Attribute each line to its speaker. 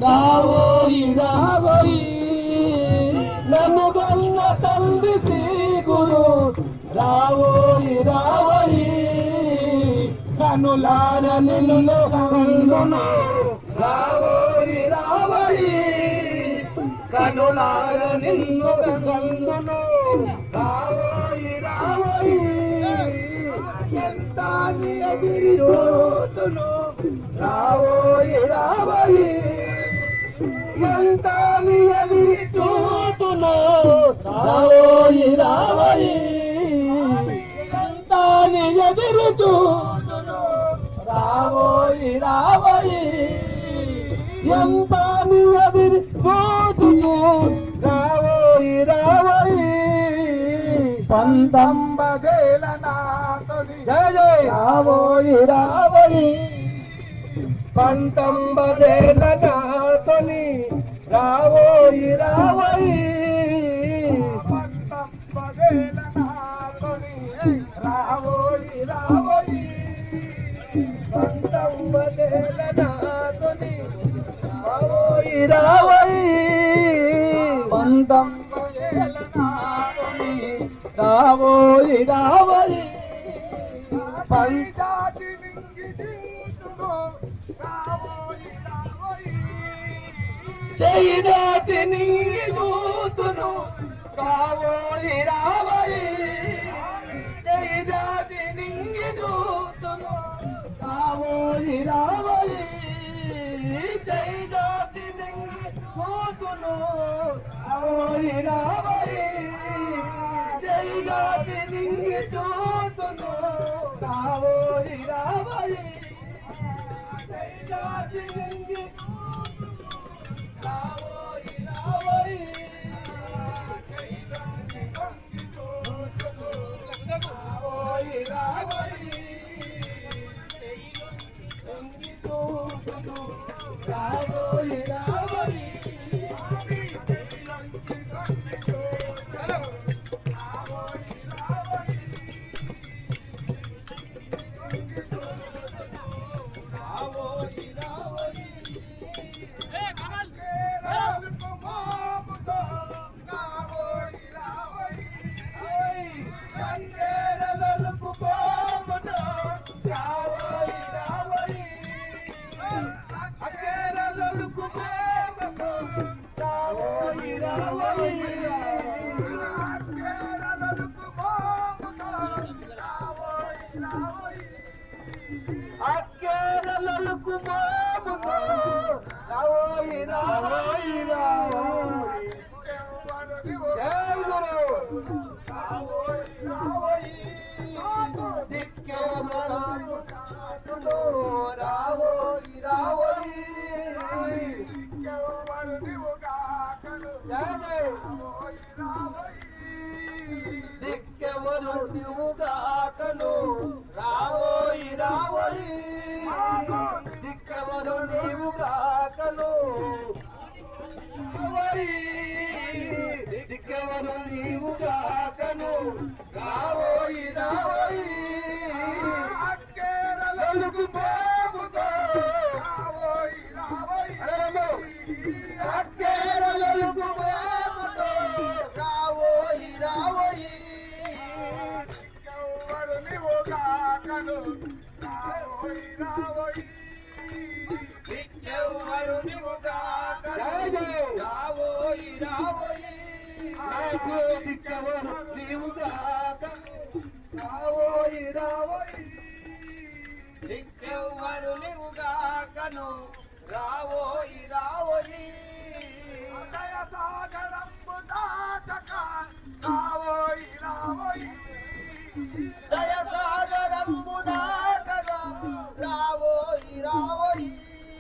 Speaker 1: రావోయి రావోయి నన్ను గల్ల తండ్రి శ్రీ గురు రావోయి రావోయి కనులార నిన్ను కన్నును రావోయి రావోయి కనులార నిన్ను కన్నును రావోయి రావోయి ఎంత ఎదురును రావోయి రావోయి ఎంత ఎదురు చూతును రావోయి రావోయి ఎంత ఎదురు చూతును రావోయి రావోయి ఎంత ఎదురు చూతును రావోయి రావోయి పంతంబదేల నాతోని జయ జయ రావోయి రావోయి పంతంబదేల నాతోని రావోయి రావోయి పంతంబదేల నాతోని రావోయి రావోయి పంతంబదేల నాతోని రావోయి రావోయి పంతంబదేల నాతోని రావోయి రావోయి పంచాటి నింగితును రావోయి రావోయి చేయిదాటి నింగితును రావోయి రావోయి చేయిదాటి నింగితును రావోయి రావోయి చేయిదాటి నింగితును రావోయి రావోయి జైగాటి నింగి చూతును రావోయి రావోయి జైగాటి నింగి రావోయి రావోయి జైగాటి నింగి చూతును రావోయి రావోయి నింగి చూతును రావోయి రావోయి అక్కేరలకు బాబుతో రావోయి రావోయి రావోయి రావోయి రావోయి దిక్కెవరు రావోయి రావోయి దిక్కెవరు నీవుగాకను రావోయి రావోయి దిక్కెవరు నీవుగాకను దిక్కెవరు నీవుగాకను రావోయి రావోయి అక్కేరలకు బాబుతో రావోయి రావోయి అక్కేరలకు బాబుతో రావోయి రావోయి దిక్కెవరు నీవుగాకను రావోయి రావోయి దిక్కెవరు నీవుగాకను రావోయి రావోయి దిక్కెవరు నీవుగాకను రావోయి రావోయి దిక్కెవరు నీవుగాకను రావోయి రావోయి దయ సాగరంబు దాటక రావోయి రావోయి